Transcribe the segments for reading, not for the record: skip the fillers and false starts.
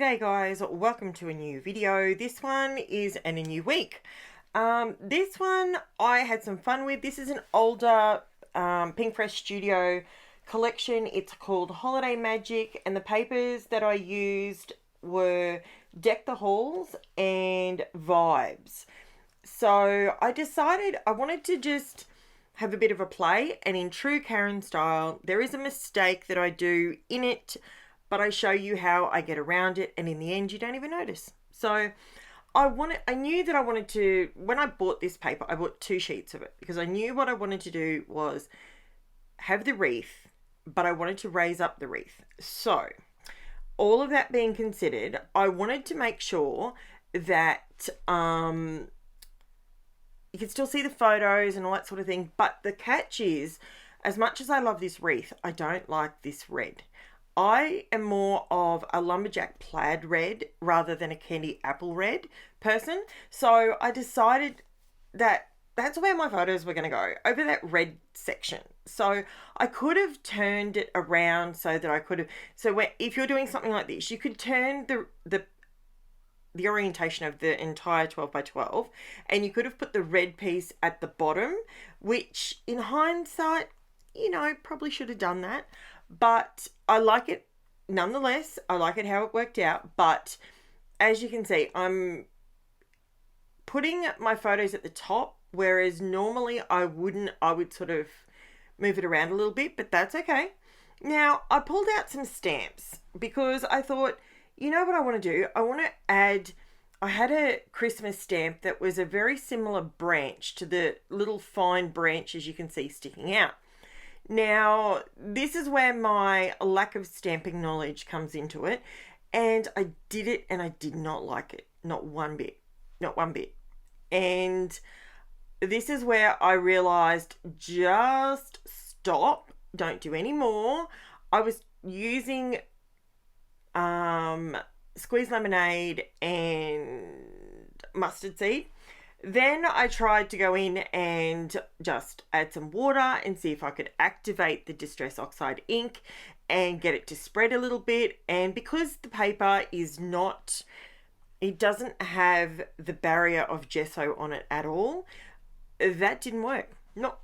G'day guys, welcome to a new video. This one is a new week. This one I had some fun with. This is an older Pinkfresh Studio collection. It's called Holiday Magic, and the papers that I used were Deck the Halls and Vibes. So I decided I wanted to just have a bit of a play, and in true Karen style, there is a mistake that I do in it, but I show you how I get around it, and in the end you don't even notice. So I knew that I wanted to, when I bought this paper, I bought 2 sheets of it because I knew what I wanted to do was have the wreath, but I wanted to raise up the wreath. So all of that being considered, I wanted to make sure that you can still see the photos and all that sort of thing, but the catch is, as much as I love this wreath, I don't like this red. I am more of a lumberjack plaid red rather than a candy apple red person. So I decided that that's where my photos were going to go, over that red section. So I could have turned it around so that I could have, if you're doing something like this, you could turn the orientation of the entire 12 by 12, and you could have put the red piece at the bottom, which in hindsight, probably should have done that. But I like it nonetheless. I like it how it worked out. But as you can see, I'm putting my photos at the top, whereas normally I wouldn't. I would sort of move it around a little bit, but that's okay. Now, I pulled out some stamps because I thought, you know what I want to do? I want to add, I had a Christmas stamp that was a very similar branch to the little fine branches you can see sticking out. Now, this is where my lack of stamping knowledge comes into it, and I did it and I did not like it. Not one bit. Not one bit. And this is where I realized, just stop. Don't do any more. I was using squeezed lemonade and mustard seed. Then I tried to go in and just add some water and see if I could activate the Distress Oxide ink and get it to spread a little bit. And because the paper is not, it doesn't have the barrier of gesso on it at all, that didn't work. Nope,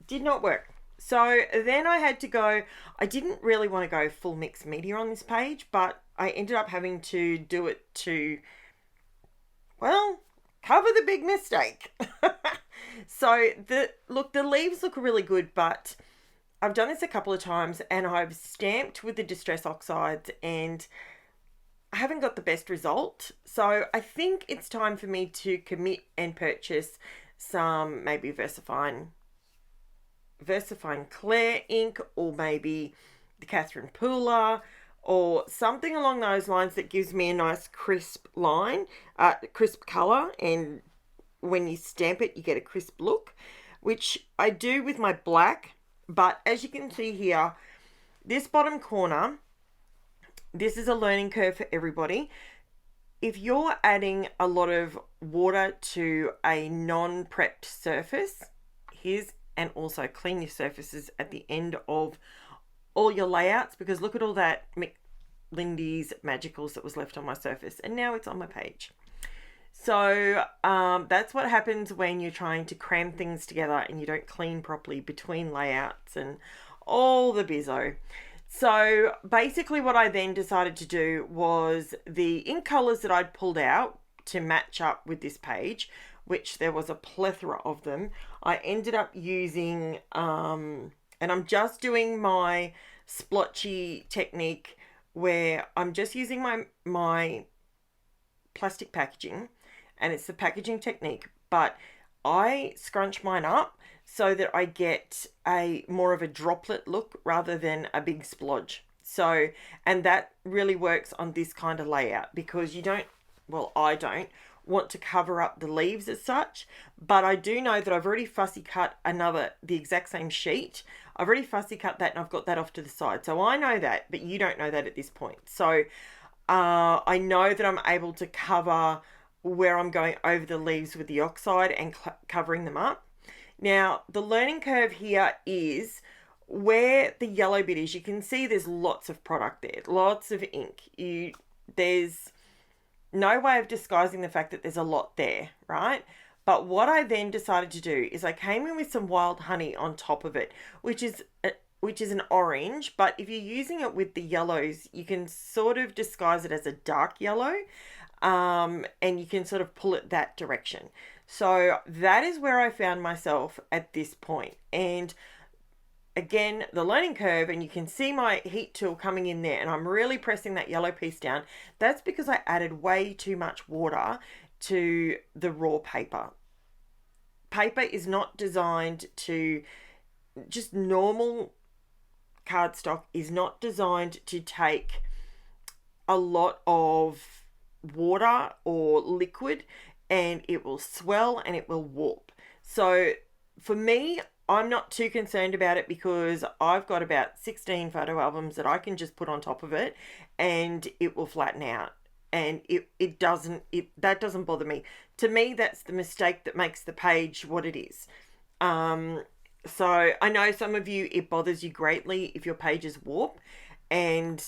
did not work. So then I had to go, I didn't really want to go full mixed media on this page, but I ended up having to do it to, well, cover the big mistake. So the leaves look really good, but I've done this a couple of times and I've stamped with the Distress Oxides and I haven't got the best result. So I think it's time for me to commit and purchase some maybe VersaFine Claire ink, or maybe the Catherine Pooler, or something along those lines that gives me a nice crisp line, crisp colour, and when you stamp it you get a crisp look, which I do with my black. But as you can see here, this bottom corner, this is a learning curve for everybody. If you're adding a lot of water to a non-prepped surface, and also clean your surfaces at the end of all your layouts, because look at all that Lindy's Magicals that was left on my surface, and now it's on my page. So that's what happens when you're trying to cram things together and you don't clean properly between layouts and all the bizzo. So basically what I then decided to do was the ink colors that I'd pulled out to match up with this page, which there was a plethora of them, I ended up using, and I'm just doing my splotchy technique where I'm just using my plastic packaging, and it's the packaging technique, but I scrunch mine up so that I get a more of a droplet look rather than a big splodge. So, and that really works on this kind of layout because you don't, well, I don't want to cover up the leaves as such, but I do know that I've already fussy cut the exact same sheet. I've already fussy cut that and I've got that off to the side. So I know that, but you don't know that at this point. So I know that I'm able to cover where I'm going over the leaves with the oxide and covering them up. Now, the learning curve here is where the yellow bit is. You can see there's lots of product there, lots of ink. There's no way of disguising the fact that there's a lot there, right? But what I then decided to do is I came in with some wild honey on top of it, which is an orange, but if you're using it with the yellows, you can sort of disguise it as a dark yellow, and you can sort of pull it that direction. So that is where I found myself at this point. And again, the learning curve, and you can see my heat tool coming in there, and I'm really pressing that yellow piece down. That's because I added way too much water to the raw paper. Paper is not designed to, just normal cardstock is not designed to take a lot of water or liquid, and it will swell and it will warp. So for me, I'm not too concerned about it because I've got about 16 photo albums that I can just put on top of it and it will flatten out. And that doesn't bother me. To me, that's the mistake that makes the page what it is. So I know some of you, it bothers you greatly if your pages warp. And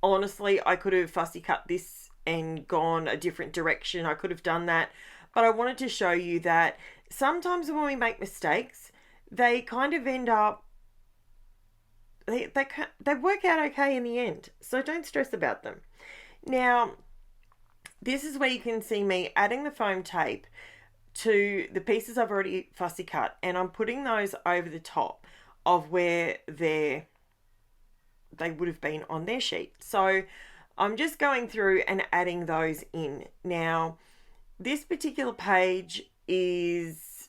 honestly, I could have fussy cut this and gone a different direction. I could have done that. But I wanted to show you that sometimes when we make mistakes, they kind of end up, they work out okay in the end. So don't stress about them. Now, this is where you can see me adding the foam tape to the pieces I've already fussy cut, and I'm putting those over the top of where they would have been on their sheet. So I'm just going through and adding those in. Now, this particular page is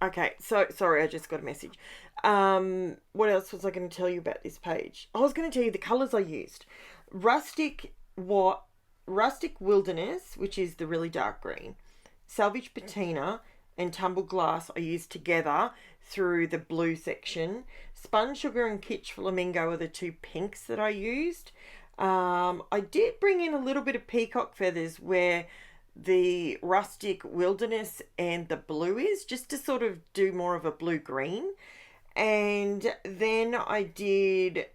okay, so sorry, I just got a message. What else was I going to tell you about this page? I was going to tell you the colors I used. Rustic Wilderness, which is the really dark green, Salvaged Patina, and Tumbled Glass I used together through the blue section. Spun Sugar and KITSCH Flamingo are the two pinks that I used. I did bring in a little bit of peacock feathers where the Rustic Wilderness and the blue is, just to sort of do more of a blue-green. And then I did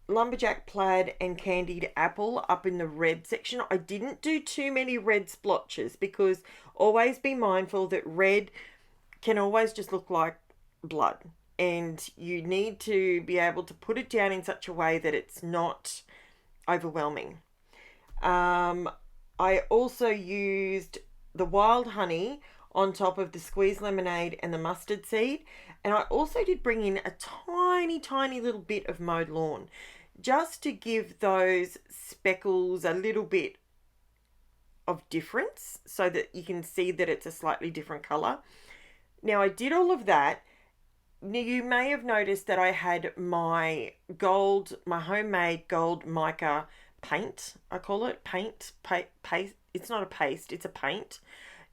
Lumberjack Plaid and Candied Apple up in the red section. I didn't do too many red splotches because always be mindful that red can always just look like blood, and you need to be able to put it down in such a way that it's not overwhelming. I also used the wild honey on top of the squeezed lemonade and the mustard seed, and I also did bring in a tiny little bit of mowed lawn, just to give those speckles a little bit of difference so that you can see that it's a slightly different color. Now I did all of that. Now you may have noticed that I had my homemade gold mica paint. I call it paste. It's not a paste, it's a paint.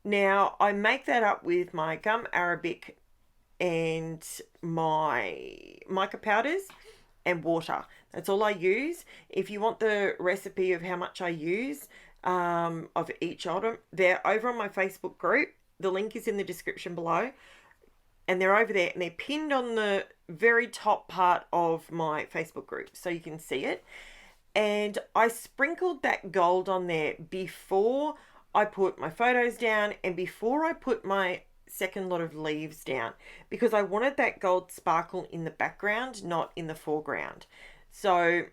Now I make that up with my gum arabic and my mica powders and water. That's all I use. If you want the recipe of how much I use of each item, they're over on my Facebook group. The link is in the description below, and they're over there, and they're pinned on the very top part of my Facebook group so you can see it. And I sprinkled that gold on there before I put my photos down and before I put my second lot of leaves down, because I wanted that gold sparkle in the background, not in the foreground. So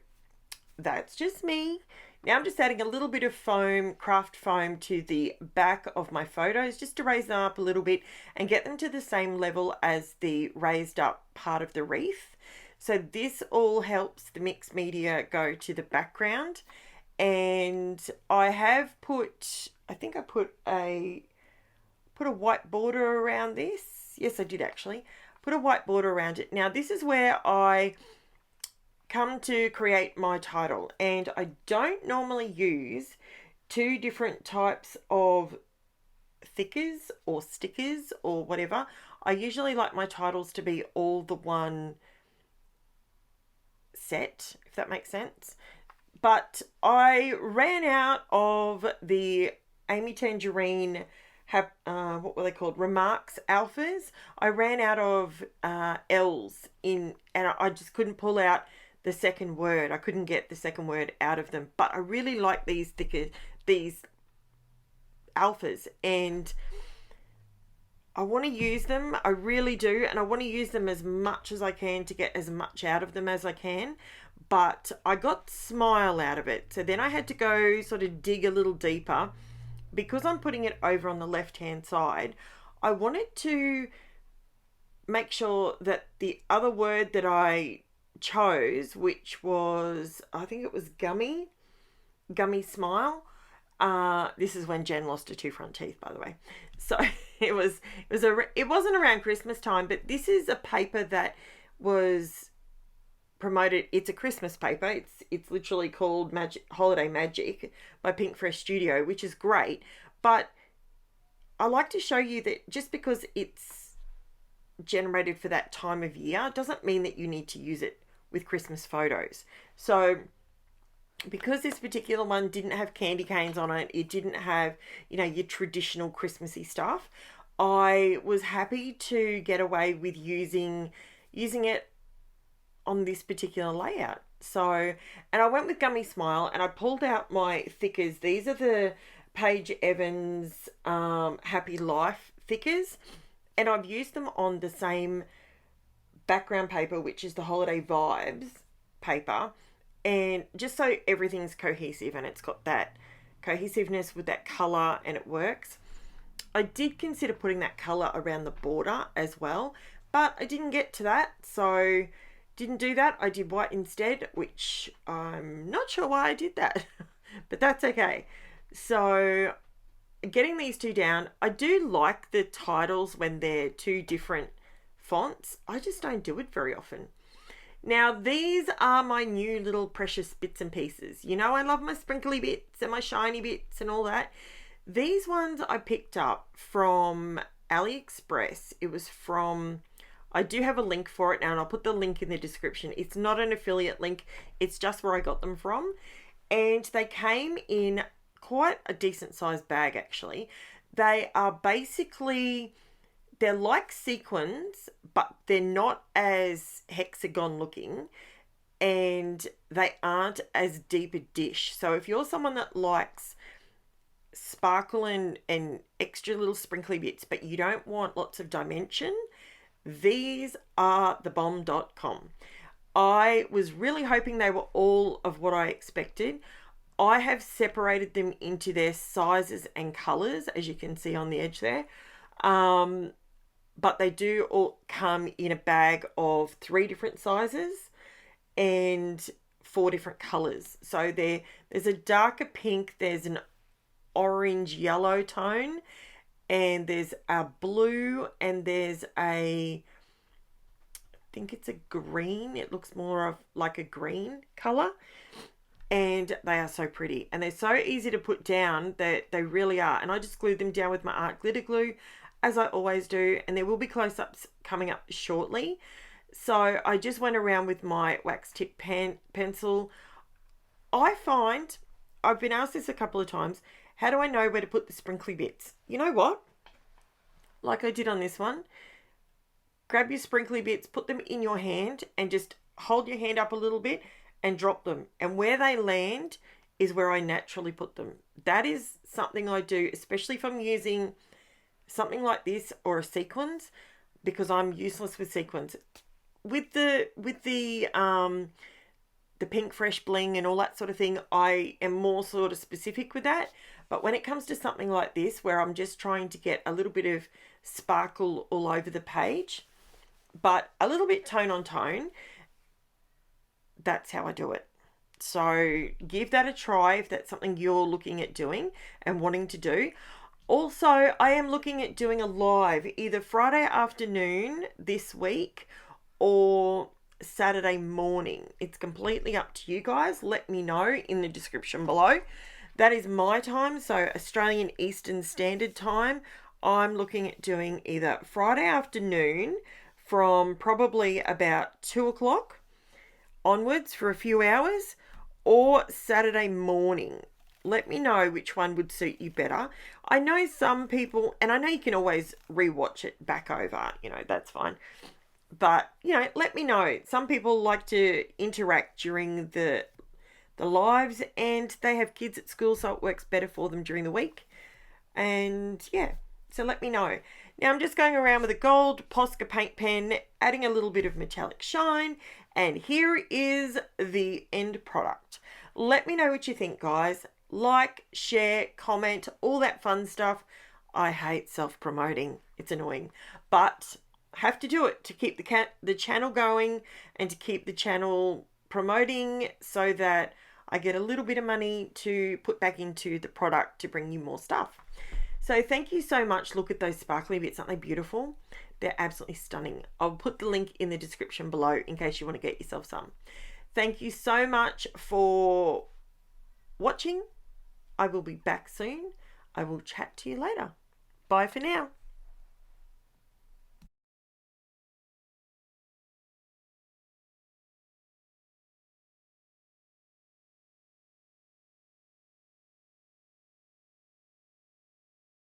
that's just me. Now I'm just adding a little bit of foam, craft foam, to the back of my photos just to raise them up a little bit and get them to the same level as the raised up part of the wreath. So this all helps the mixed media go to the background. And I have put, I think I put a white border around this. Yes, I did actually. Put a white border around it. Now this is where I come to create my title, and I don't normally use two different types of thickers or stickers or whatever. I usually like my titles to be all the one set, if that makes sense. But I ran out of the Amy Tangerine have, what were they called? Remarks alphas. I ran out of L's and I just couldn't pull out the second word. I couldn't get the second word out of them. But I really like these these alphas, and I want to use them. I really do. And I want to use them as much as I can to get as much out of them as I can. But I got Smile out of it. So then I had to go sort of dig a little deeper. Because I'm putting it over on the left-hand side, I wanted to make sure that the other word that I chose, which was, I think it was gummy smile. This is when Jen lost her 2 front teeth, by the way. So it wasn't around Christmas time, but this is a paper that was promoted. It's a Christmas paper. It's literally called Holiday Magic by Pinkfresh Studio, which is great. But I like to show you that just because it's generated for that time of year doesn't mean that you need to use it with Christmas photos. So because this particular one didn't have candy canes on it, it didn't have, your traditional Christmassy stuff, I was happy to get away with using it on this particular layout. So, and I went with Gummy Smile, and I pulled out my thickers. These are the Paige Evans Happy Life thickers, and I've used them on the same background paper, which is the Holiday Vibes paper, and just so everything's cohesive and it's got that cohesiveness with that colour and it works. I did consider putting that colour around the border as well, but I didn't get to that, so didn't do that. I did white instead, which I'm not sure why I did that, but that's okay. So getting these two down, I do like the titles when they're 2 different fonts. I just don't do it very often. Now, these are my new little precious bits and pieces. I love my sprinkly bits and my shiny bits and all that. These ones I picked up from AliExpress. It was from... I do have a link for it now, and I'll put the link in the description. It's not an affiliate link. It's just where I got them from. And they came in quite a decent sized bag, actually. They are basically, they're like sequins, but they're not as hexagon looking, and they aren't as deep a dish. So if you're someone that likes sparkle and extra little sprinkly bits, but you don't want lots of dimension, these are the bomb.com. I was really hoping they were all of what I expected. I have separated them into their sizes and colours, as you can see on the edge there. But they do all come in a bag of 3 different sizes and 4 different colours. So there's a darker pink, there's an orange yellow tone, and there's a blue, and there's I think it's a green. It looks more of like a green colour, and they are so pretty, and they're so easy to put down that they really are. And I just glued them down with my art glitter glue, as I always do, and there will be close-ups coming up shortly. So I just went around with my wax tip pencil. I find, I've been asked this a couple of times, how do I know where to put the sprinkly bits? You know what? Like I did on this one, grab your sprinkly bits, put them in your hand, and just hold your hand up a little bit and drop them. And where they land is where I naturally put them. That is something I do, especially if I'm using something like this or a sequins, because I'm useless with sequins. With the Pinkfresh bling and all that sort of thing, I am more sort of specific with that. But when it comes to something like this, where I'm just trying to get a little bit of sparkle all over the page, but a little bit tone on tone, that's how I do it. So give that a try if that's something you're looking at doing and wanting to do. Also, I am looking at doing a live either Friday afternoon this week or Saturday morning. It's completely up to you guys. Let me know in the description below. That is my time, so Australian Eastern Standard Time. I'm looking at doing either Friday afternoon from probably about 2 o'clock onwards for a few hours, or Saturday morning let me know which one would suit you better. I know some people, and I know you can always rewatch it back over, you know, that's fine. But, you know, let me know. Some people like to interact during the lives, and they have kids at school, so it works better for them during the week. And yeah, so let me know. Now I'm just going around with a gold Posca paint pen, adding a little bit of metallic shine, and here is the end product. Let me know what you think, guys. Like, share, comment, all that fun stuff. I hate self-promoting. It's annoying, but I have to do it to keep the channel going and to keep the channel promoting, so that I get a little bit of money to put back into the product to bring you more stuff. So thank you so much. Look at those sparkly bits. Aren't they beautiful? They're absolutely stunning. I'll put the link in the description below in case you want to get yourself some. Thank you so much for watching. I will be back soon. I will chat to you later. Bye for now.